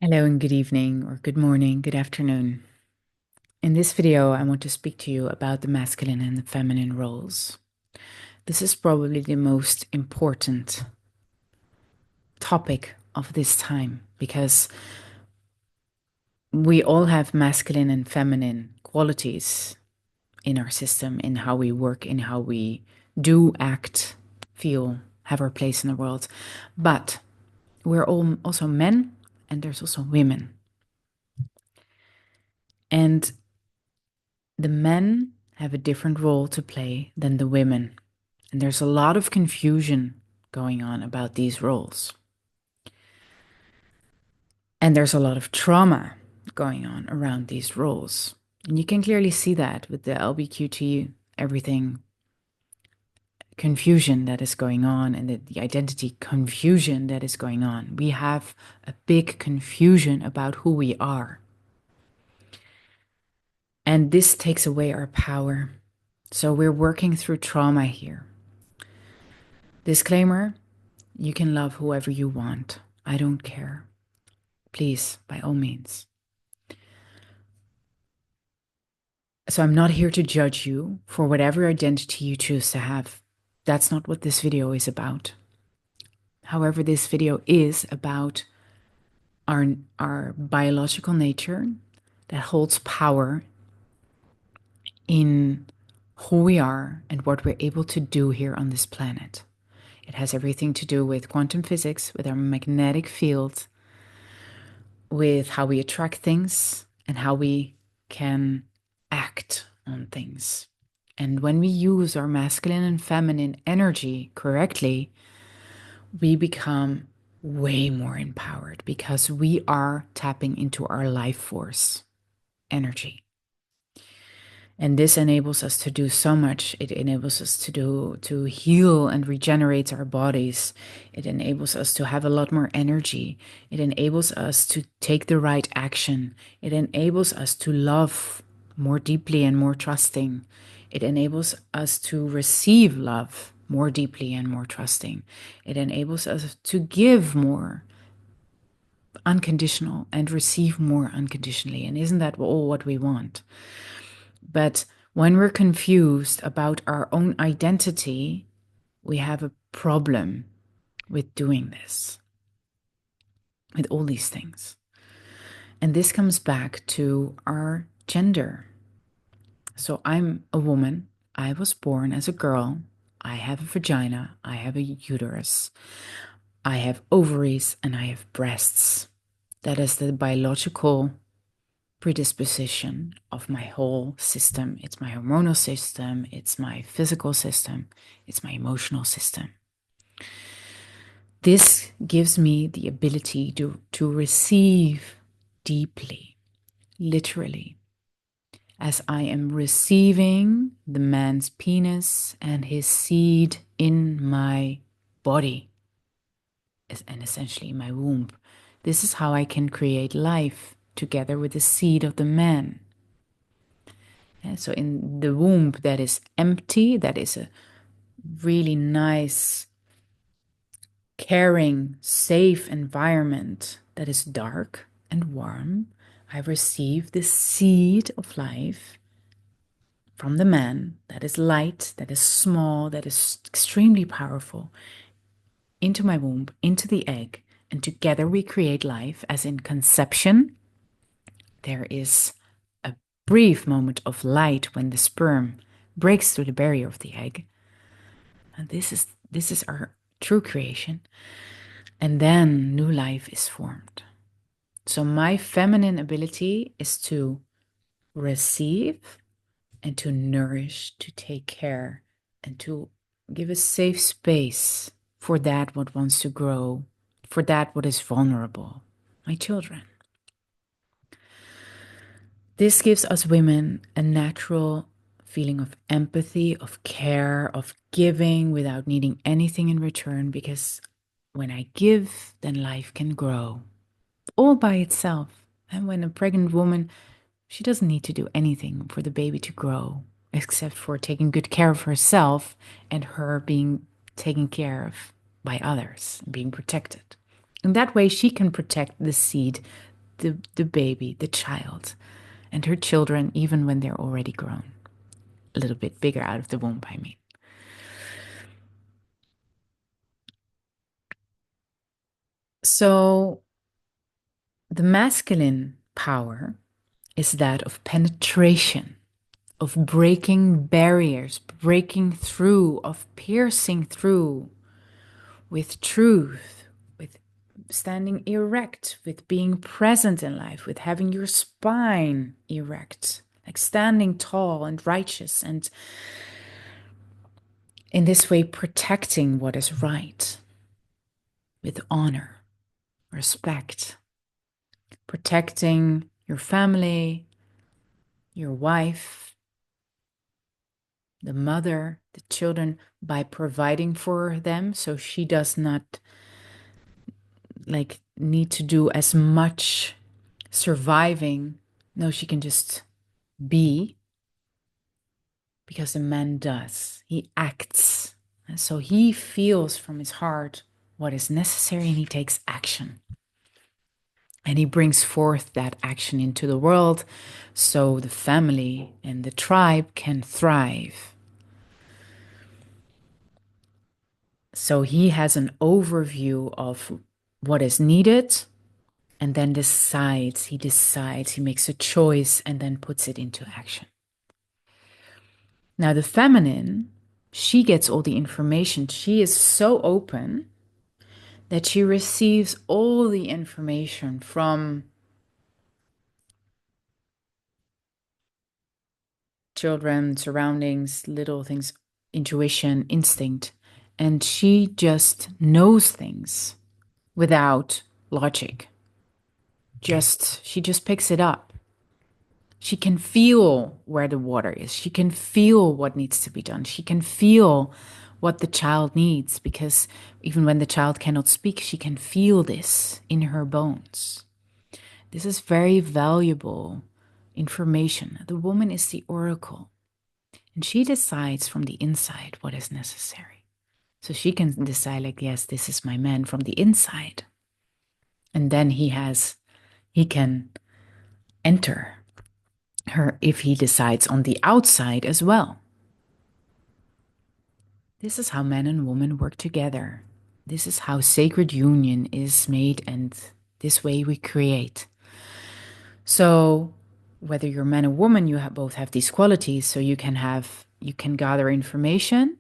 Hello and good evening, or good morning, good afternoon. In this video, I want to speak to you about the masculine and the feminine roles. This is probably the most important topic of this time because we all have masculine and feminine qualities in our system, in how we work, in how we do, act, feel, have our place in the world. But we're all also men, and there's also women. And the men have a different role to play than the women. And there's a lot of confusion going on about these roles. And there's a lot of trauma going on around these roles. And you can clearly see that with the LBQT, everything confusion that is going on and the identity confusion that is going on. We have a big confusion about who we are. And this takes away our power. So we're working through trauma here. Disclaimer, you can love whoever you want. I don't care. Please, by all means. So I'm not here to judge you for whatever identity you choose to have. That's not what this video is about. However, this video is about our biological nature that holds power in who we are and what we're able to do here on this planet. It has everything to do with quantum physics, with our magnetic field, with how we attract things and how we can act on things. And when we use our masculine and feminine energy correctly, we become way more empowered because we are tapping into our life force energy. And this enables us to do so much. It enables us to heal and regenerate our bodies. It enables us to have a lot more energy. It enables us to take the right action. It enables us to love more deeply and more trusting. It enables us to receive love more deeply and more trusting. It enables us to give more unconditional and receive more unconditionally. And isn't that all what we want? But when we're confused about our own identity, we have a problem with doing this, with all these things. And this comes back to our gender. So I'm a woman. I was born as a girl. I have a vagina. I have a uterus. I have ovaries and I have breasts. That is the biological predisposition of my whole system. It's my hormonal system, it's my physical system, it's my emotional system. This gives me the ability to receive deeply, literally, as I am receiving the man's penis and his seed in my body, and essentially my womb. This is how I can create life together with the seed of the man. So in the womb that is empty, that is a really nice, caring, safe environment that is dark and warm, I receive the seed of life from the man that is light, that is small, that is extremely powerful, into my womb, into the egg, and together we create life. As in conception, there is a brief moment of light when the sperm breaks through the barrier of the egg. And this is our true creation. And then new life is formed. So my feminine ability is to receive and to nourish, to take care, and to give a safe space for that what wants to grow, for that what is vulnerable, my children. This gives us women a natural feeling of empathy, of care, of giving without needing anything in return, because when I give, then life can grow all by itself. And when a pregnant woman, she doesn't need to do anything for the baby to grow, except for taking good care of herself and her being taken care of by others, being protected. In that way, she can protect the seed the baby, the child, and her children, even when they're already grown, a little bit bigger out of the womb, I mean. So the masculine power is that of penetration, of breaking barriers, breaking through, of piercing through with truth, with standing erect, with being present in life, with having your spine erect, like standing tall and righteous, and in this way protecting what is right with honor, respect, protecting your family, your wife, the mother, the children, by providing for them so she does not like need to do as much surviving. No, she can just be, because the man does. He acts. And so he feels from his heart what is necessary and he takes action. And he brings forth that action into the world so the family and the tribe can thrive. So he has an overview of what is needed and then decides, he makes a choice and then puts it into action. Now, the feminine, she gets all the information. She is so open that she receives all the information from children, surroundings, little things, intuition, instinct, and she just knows things without logic. She just picks it up. She can feel where the water is. She can feel what needs to be done. She can feel what the child needs, because even when the child cannot speak, she can feel this in her bones. This is very valuable information. The woman is the oracle, and she decides from the inside what is necessary. So she can decide, like, yes, this is my man from the inside. And then he can enter her if he decides on the outside as well. This is how man and woman work together. This is how sacred union is made, and this way we create. So whether you're man or woman, you both have these qualities. So you can gather information,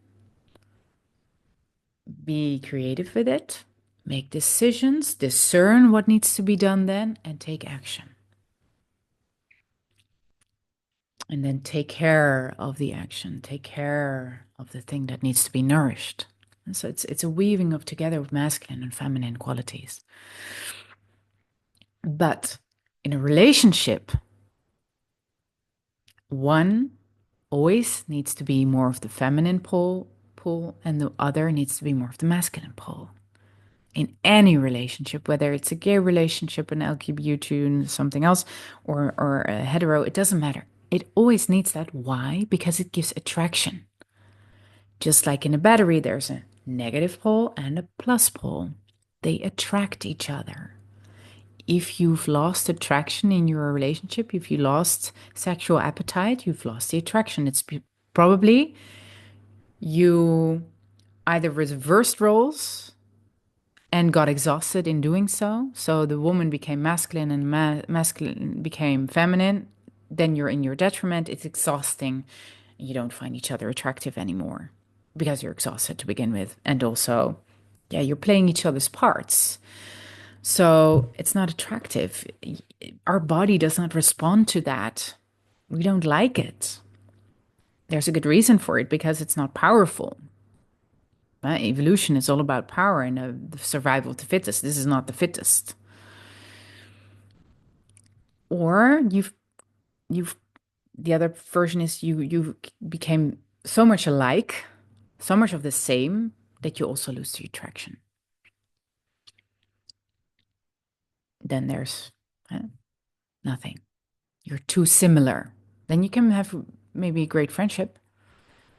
be creative with it, make decisions, discern what needs to be done then, and take action. And then take care of the action, take care of the thing that needs to be nourished. And so it's a weaving of together of masculine and feminine qualities. But in a relationship, one always needs to be more of the feminine pole, and the other needs to be more of the masculine pole. In any relationship, whether it's a gay relationship, an LGBT, something else, or a hetero, it doesn't matter. It always needs that. Why? Because it gives attraction. Just like in a battery, there's a negative pole and a plus pole. They attract each other. If you've lost attraction in your relationship, if you lost sexual appetite, you've lost the attraction. It's probably you either reversed roles and got exhausted in doing so. So the woman became masculine and masculine became feminine. Then you're in your detriment. It's exhausting. You don't find each other attractive anymore because you're exhausted to begin with. And also, yeah, you're playing each other's parts. So it's not attractive. Our body does not respond to that. We don't like it. There's a good reason for it, because it's not powerful. Evolution is all about power and the survival of the fittest. This is not the fittest. Or you've the other version is you became so much alike, so much of the same, that you also lose the attraction. Then there's nothing. You're too similar. Then you can have maybe a great friendship,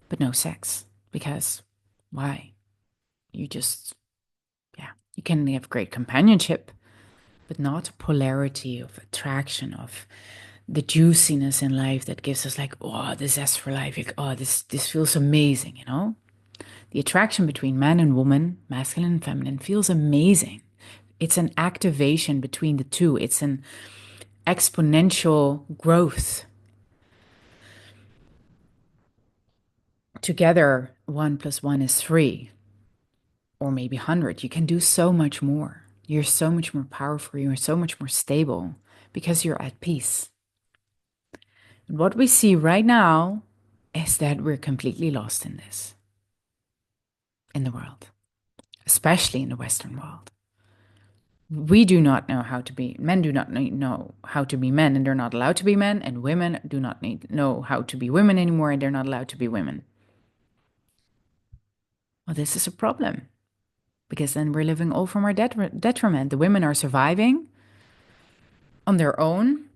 but no sex. Because why? You just, yeah, you can have great companionship, but not a polarity of attraction, of the juiciness in life that gives us like, oh, the zest for life. Like, oh, this feels amazing, you know? The attraction between man and woman, masculine and feminine, feels amazing. It's an activation between the two. It's an exponential growth. Together, 1 plus 1 is 3, or maybe 100. You can do so much more. You're so much more powerful. You're so much more stable because you're at peace. And what we see right now is that we're completely lost in this, in the world, especially in the Western world. We do not know how to be, men do not know how to be men, and they're not allowed to be men, and women do not know how to be women anymore, and they're not allowed to be women. Well, this is a problem because then we're living all from our detriment. The women are surviving on their own,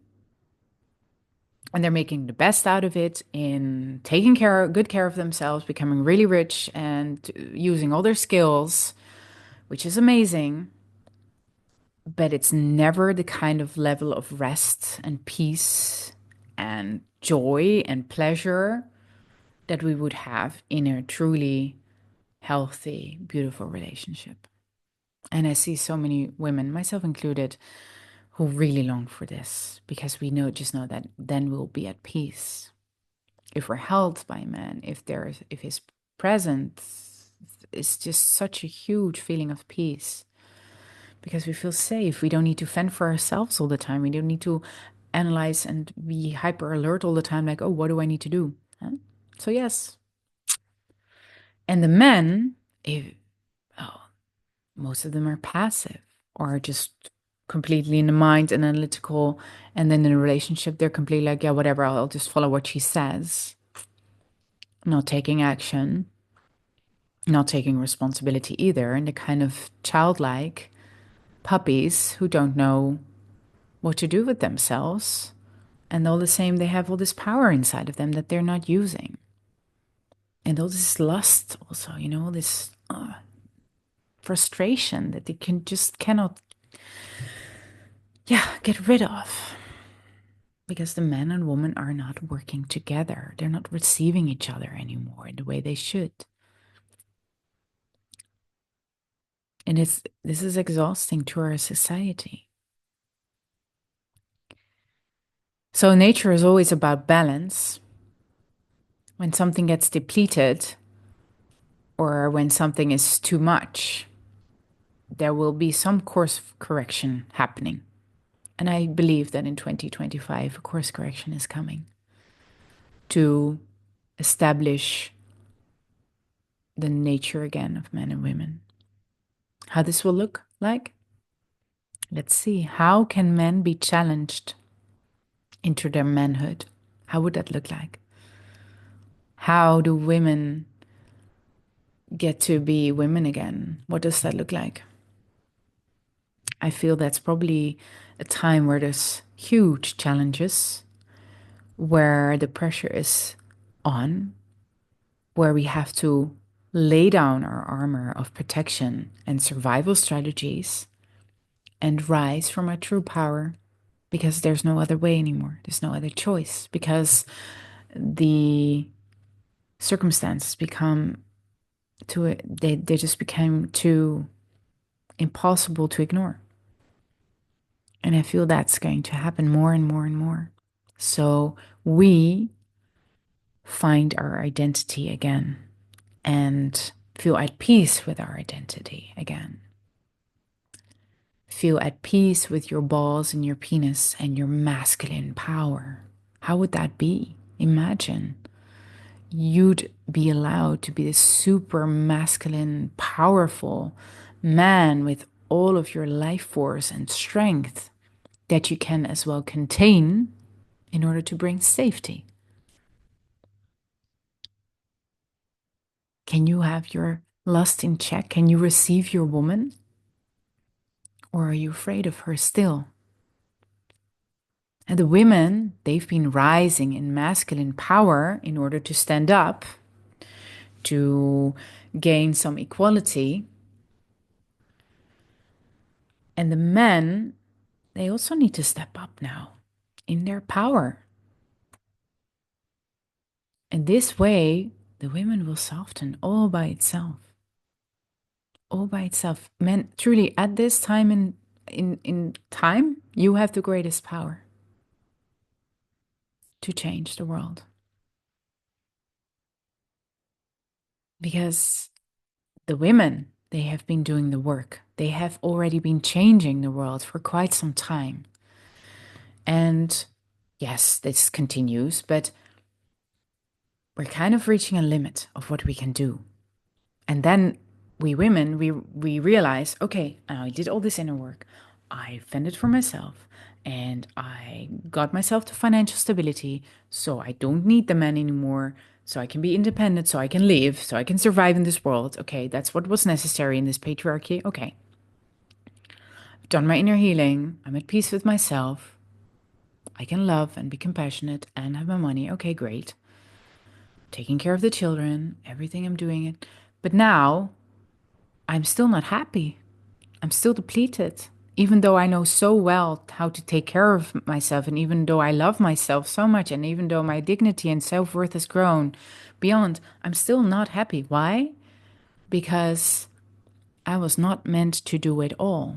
and they're making the best out of it in taking good care of themselves, becoming really rich, and using all their skills, which is amazing. But it's never the kind of level of rest and peace and joy and pleasure that we would have in a truly healthy, beautiful relationship. And I see so many women, myself included, who really long for this because we just know that then we'll be at peace. If we're held by a man, if his presence is just such a huge feeling of peace because we feel safe. We don't need to fend for ourselves all the time. We don't need to analyze and be hyper alert all the time, like, oh, what do I need to do? Huh? So, yes. And the men, oh, most of them are passive or just completely in the mind and analytical. And then in a relationship, they're completely like, yeah, whatever, I'll just follow what she says. Not taking action, not taking responsibility either. And the kind of childlike puppies who don't know what to do with themselves. And all the same, they have all this power inside of them that they're not using. And all this lust also, this frustration that they cannot, get rid of. Because the man and woman are not working together. They're not receiving each other anymore in the way they should. And this is exhausting to our society. So nature is always about balance. When something gets depleted or when something is too much, there will be some course correction happening. And I believe that in 2025, a course correction is coming to establish the nature again of men and women. How this will look like? Let's see. How can men be challenged into their manhood? How would that look like? How do women get to be women again? What does that look like? I feel that's probably a time where there's huge challenges, where the pressure is on, where we have to lay down our armor of protection and survival strategies and rise from our true power because there's no other way anymore. There's no other choice because the circumstances they just became too impossible to ignore. And I feel that's going to happen more and more and more. So we find our identity again and feel at peace with our identity again. Feel at peace with your balls and your penis and your masculine power. How would that be? Imagine you'd be allowed to be this super masculine, powerful man with all of your life force and strength that you can as well contain in order to bring safety. Can you have your lust in check? Can you receive your woman? Or are you afraid of her still? And the women, they've been rising in masculine power in order to stand up, to gain some equality. And the men, they also need to step up now in their power. And this way, the women will soften all by itself. All by itself. Men, truly, at this time in time, you have the greatest power to change the world. Because the women, they have been doing the work. They have already been changing the world for quite some time. And yes, this continues, but we're kind of reaching a limit of what we can do. And then we women, we realize, okay, I did all this inner work. I fended for myself and I got myself to financial stability. So I don't need the man anymore. So I can be independent, so I can live, so I can survive in this world. Okay, that's what was necessary in this patriarchy. Okay. I've done my inner healing. I'm at peace with myself. I can love and be compassionate and have my money. Okay, great. Taking care of the children, everything I'm doing it. But now I'm still not happy. I'm still depleted. Even though I know so well how to take care of myself, and even though I love myself so much, and even though my dignity and self worth has grown beyond, I'm still not happy. Why? Because I was not meant to do it all.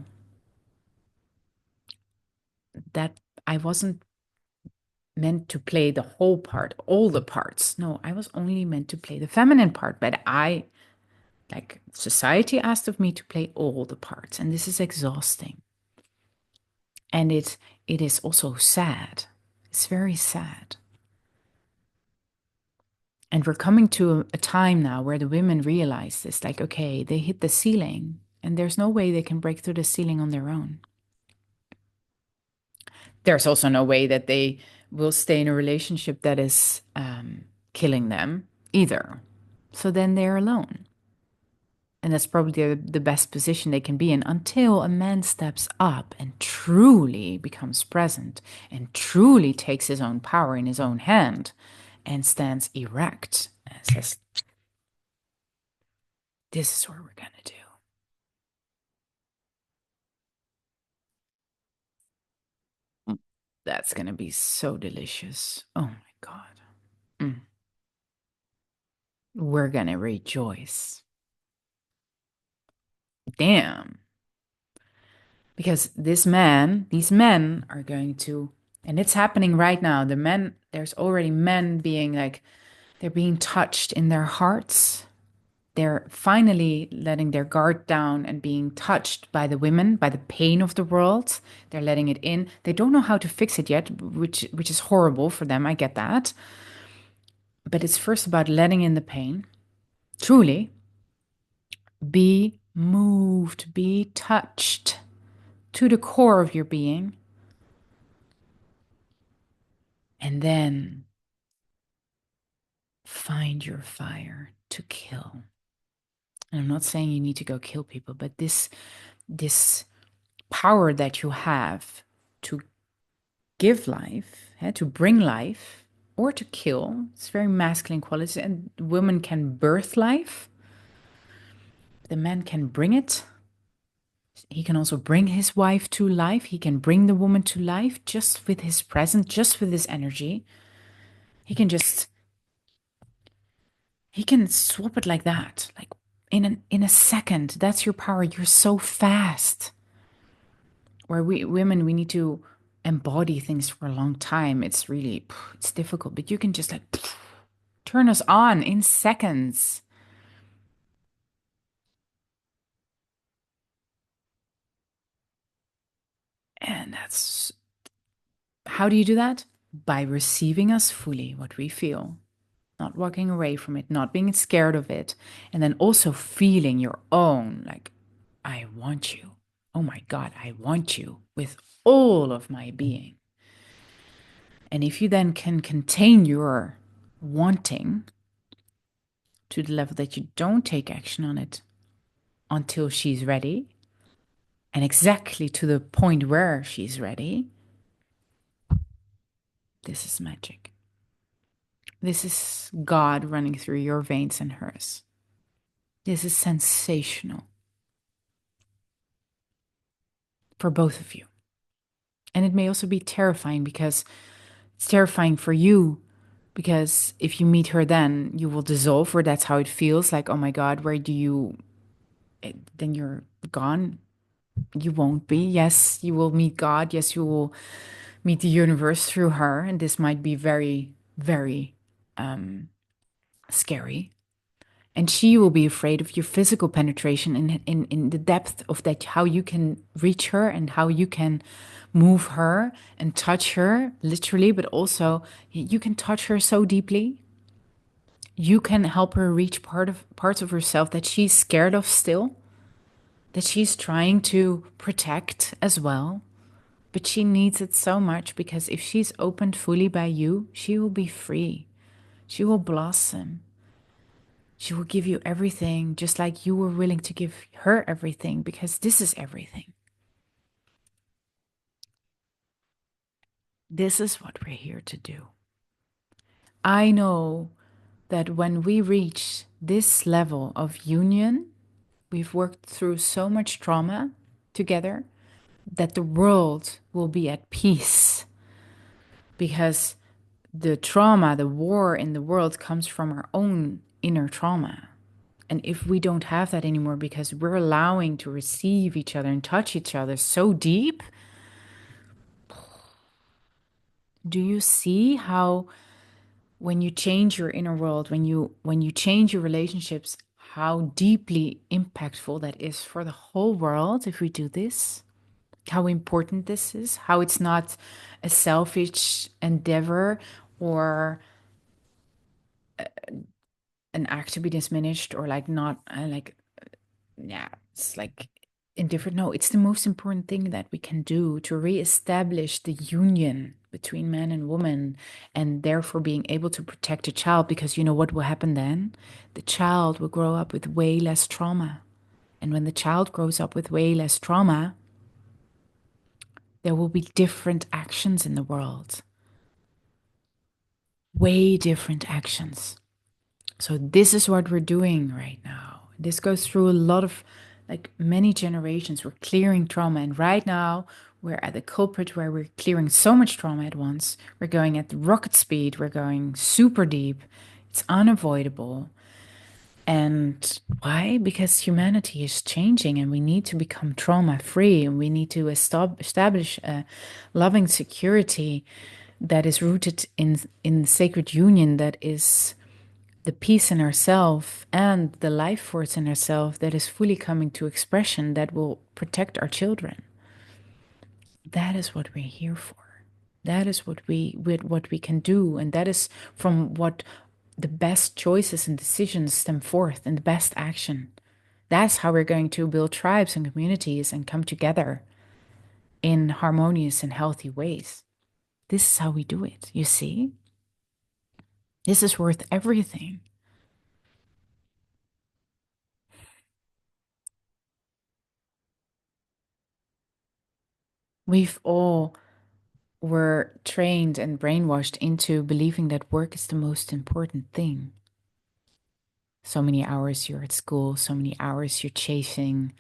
That I wasn't meant to play the whole part, all the parts. No, I was only meant to play the feminine part, but like society asked of me to play all the parts, and this is exhausting. And it is also sad. It's very sad. And we're coming to a time now where the women realize this, like, okay, they hit the ceiling and there's no way they can break through the ceiling on their own. There's also no way that they will stay in a relationship that is killing them either. So then they're alone. And that's probably the best position they can be in until a man steps up and truly becomes present and truly takes his own power in his own hand and stands erect and says, this is what we're going to do. That's going to be so delicious. Oh my God. Mm. We're going to rejoice. Damn. Because these men are going to, and it's happening right now. The men, there's already men being like, they're being touched in their hearts. They're finally letting their guard down and being touched by the women, by the pain of the world. They're letting it in. They don't know how to fix it yet, which is horrible for them. I get that. But it's first about letting in the pain. Truly, be moved, be touched to the core of your being. And then find your fire to kill. And I'm not saying you need to go kill people, but this power that you have to give life, to bring life, or to kill, it's very masculine quality. And women can birth life. The man can bring it. He can also bring his wife to life. He can bring the woman to life just with his presence, just with his energy. He can just He can swap it like that, like in a second. That's your power. You're so fast. Where we women, we need to embody things for a long time. It's really it's difficult, but you can just like turn us on in seconds. And that's how do you do that? By receiving us fully, what we feel, not walking away from it, not being scared of it, and then also feeling your own, like, I want you. Oh my God, I want you with all of my being. And if you then can contain your wanting to the level that you don't take action on it until she's ready, and exactly to the point where she's ready, this is magic. This is God running through your veins and hers. This is sensational for both of you. And it may also be terrifying because it's terrifying for you because if you meet her, then you will dissolve, or that's how it feels like, oh my God, where do you, then you're gone. You won't be. Yes, you will meet God. Yes, you will meet the universe through her. And this might be very, very scary. And she will be afraid of your physical penetration in the depth of that, how you can reach her and how you can move her and touch her literally, but also you can touch her so deeply. You can help her reach parts of herself that she's scared of still, that she's trying to protect as well. But she needs it so much because if she's opened fully by you, she will be free. She will blossom. She will give you everything, just like you were willing to give her everything, because this is everything. This is what we're here to do. I know that when we reach this level of union, we've worked through so much trauma together that the world will be at peace because the trauma, the war in the world comes from our own inner trauma. And if we don't have that anymore because we're allowing to receive each other and touch each other so deep, do you see how when you change your inner world, when you change your relationships, how deeply impactful that is for the whole world if we do this? How important this is, how it's not a selfish endeavor or an act to be diminished or like not like yeah, it's like indifferent. No, it's the most important thing that we can do to reestablish the union between man and woman and therefore being able to protect a child because you know what will happen then? The child will grow up with way less trauma. And when the child grows up with way less trauma, there will be different actions in the world. Way different actions. So this is what we're doing right now. This goes through a lot of like many generations. We're clearing trauma. And right now we're at the culprit where we're clearing so much trauma at once. We're going at rocket speed. We're going super deep. It's unavoidable. And why? Because humanity is changing and we need to become trauma free and we need to establish a loving security that is rooted in sacred union, that is the peace in ourself and the life force in ourself that is fully coming to expression that will protect our children. That is what we're here for. That is what we can do, and that is from what the best choices and decisions stem forth and the best action. That's how we're going to build tribes and communities and come together in harmonious and healthy ways. This is how we do it, you see? This is worth everything. We've all were trained and brainwashed into believing that work is the most important thing. So many hours you're at school, so many hours you're chasing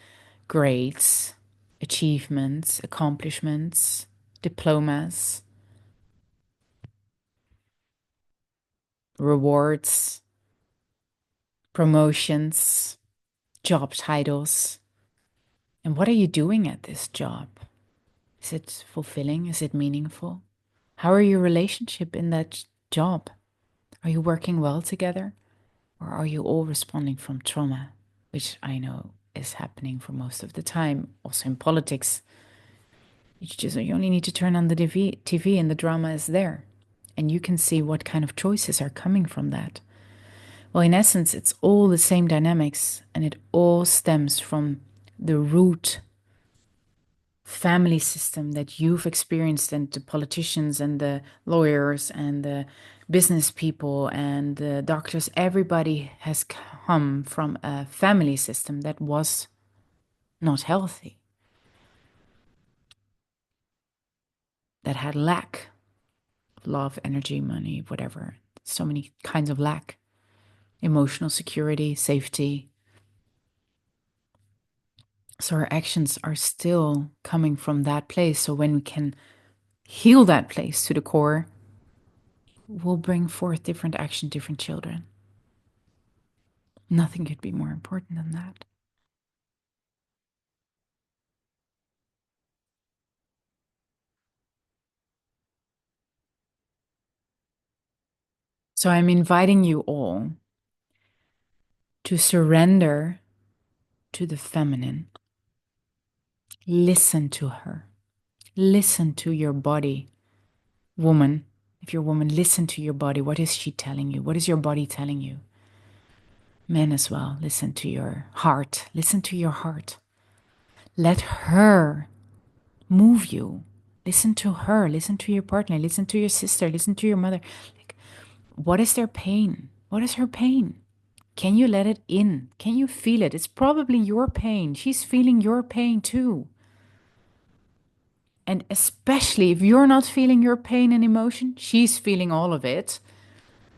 grades, achievements, accomplishments, diplomas, rewards, promotions, job titles. And what are you doing at this job? Is it fulfilling? Is it meaningful? How are your relationship in that job? Are you working well together? Or are you all responding from trauma, which I know is happening for most of the time, also in politics? You only need to turn on the TV and the drama is there. And you can see what kind of choices are coming from that. Well, in essence, it's all the same dynamics and it all stems from the root family system that you've experienced, and the politicians and the lawyers and the business people and the doctors, everybody has come from a family system that was not healthy, that had lack of love, energy, money, whatever. So many kinds of lack, emotional security, safety. So our actions are still coming from that place. So when we can heal that place to the core, will bring forth different action, different children. Nothing could be more important than that. So I'm inviting you all to surrender to the feminine. Listen to her. Listen to your body. Woman, if you're a woman, listen to your body. What is she telling you? What is your body telling you? Men as well, listen to your heart. Listen to your heart. Let her move you. Listen to her. Listen to your partner. Listen to your sister. Listen to your mother. Like, what is their pain? What is her pain? Can you let it in? Can you feel it? It's probably your pain. She's feeling your pain too. And especially if you're not feeling your pain and emotion, she's feeling all of it.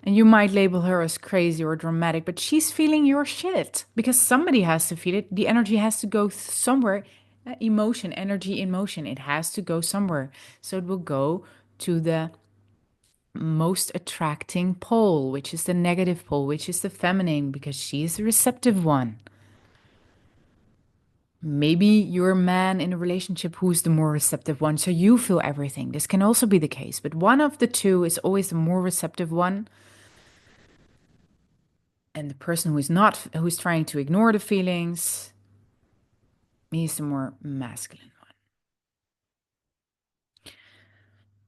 And you might label her as crazy or dramatic, but she's feeling your shit because somebody has to feel it. The energy has to go somewhere. Emotion, energy in motion, it has to go somewhere. So it will go to the most attracting pole, which is the negative pole, which is the feminine, because she is the receptive one. Maybe you're a man in a relationship who's the more receptive one, so you feel everything. This can also be the case, but one of the two is always the more receptive one. And the person who is not, who's trying to ignore the feelings, is the more masculine one.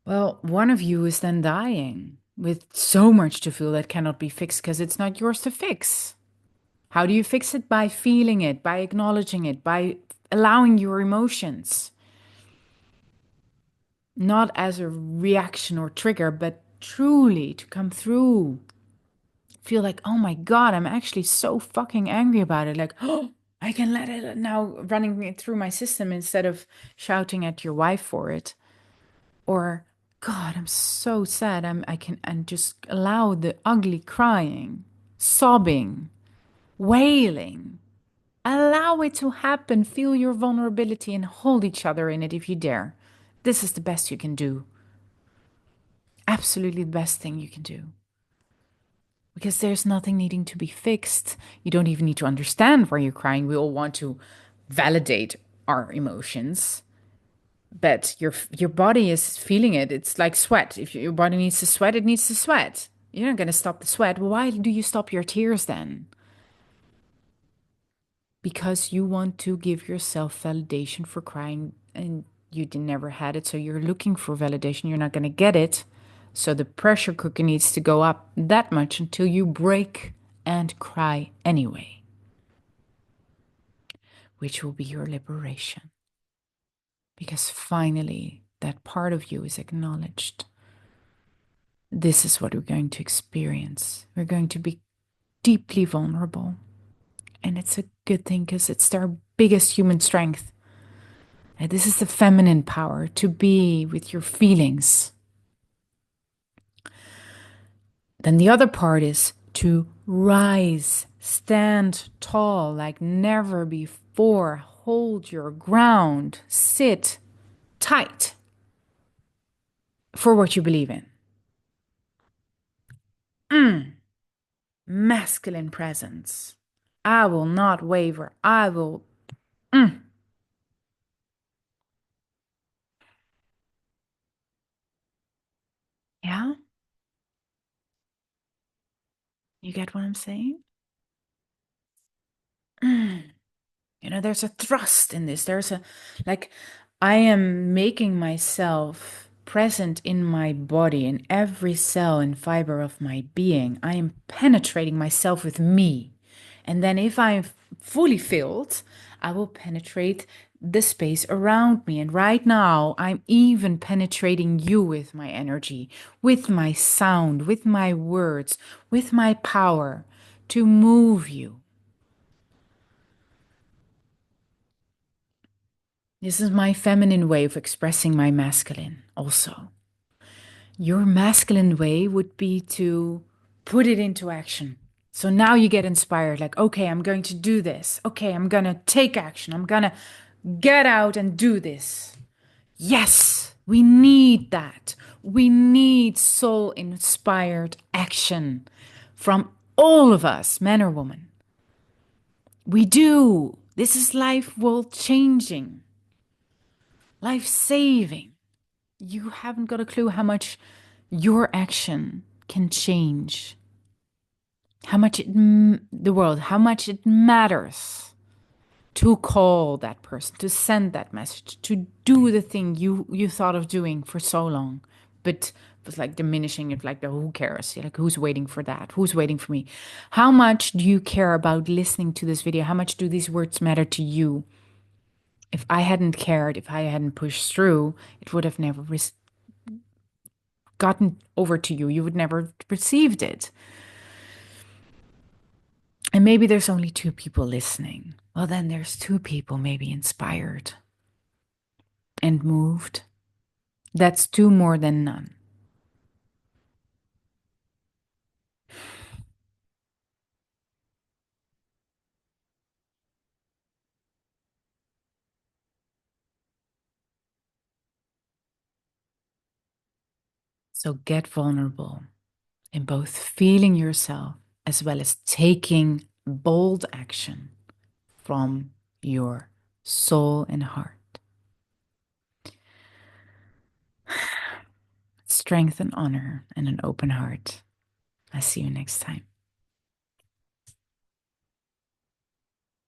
Well, one of you is then dying with so much to feel that cannot be fixed because it's not yours to fix. How do you fix it? By feeling it, by acknowledging it, by allowing your emotions, not as a reaction or trigger, but truly to come through. Feel like, oh my God, I'm actually so fucking angry about it. Like, oh, I can let it now running it through my system instead of shouting at your wife for it. Or, God, I'm so sad. I can, and just allow the ugly crying, sobbing, wailing. Allow it to happen. Feel your vulnerability and hold each other in it if you dare. This is the best you can do. Absolutely the best thing you can do. Because there's nothing needing to be fixed. You don't even need to understand why you're crying. We all want to validate our emotions, but your body is feeling it. It's like sweat. If your body needs to sweat, it needs to sweat. You're not going to stop the sweat. Well, why do you stop your tears then? Because you want to give yourself validation for crying and you never had it. So you're looking for validation. You're not going to get it. So the pressure cooker needs to go up that much until you break and cry anyway, which will be your liberation. Because finally, that part of you is acknowledged. This is what we're going to experience. We're going to be deeply vulnerable. And it's a good thing because it's our biggest human strength. And this is the feminine power to be with your feelings. Then the other part is to rise, stand tall like never before, hold your ground, sit tight for what you believe in. Masculine presence. I will not waver. I will. Mm. Yeah, you get what I'm saying? Mm. There's a thrust in this. There's a, like, I am making myself present in my body, in every cell and fiber of my being. I am penetrating myself with me. And then if I'm fully filled, I will penetrate the space around me. And right now, I'm even penetrating you with my energy, with my sound, with my words, with my power to move you. This is my feminine way of expressing my masculine also. Your masculine way would be to put it into action. So now you get inspired, like, okay, I'm going to do this. Okay, I'm going to take action. I'm going to get out and do this. Yes. We need that. We need soul inspired action from all of us, man or woman. We do. This is life world changing, life saving. You haven't got a clue how much your action can change, how much the world, how much it matters to call that person, to send that message, to do the thing you thought of doing for so long, but was like diminishing it, like, who cares? Like, who's waiting for that? Who's waiting for me? How much do you care about listening to this video? How much do these words matter to you? If I hadn't cared, if I hadn't pushed through, it would have never gotten over to you. You would never have received it. And maybe there's only two people listening. Well, then there's two people maybe inspired and moved. That's two more than none. So get vulnerable in both feeling yourself as well as taking bold action from your soul and heart. Strength and honor and an open heart. I see you next time.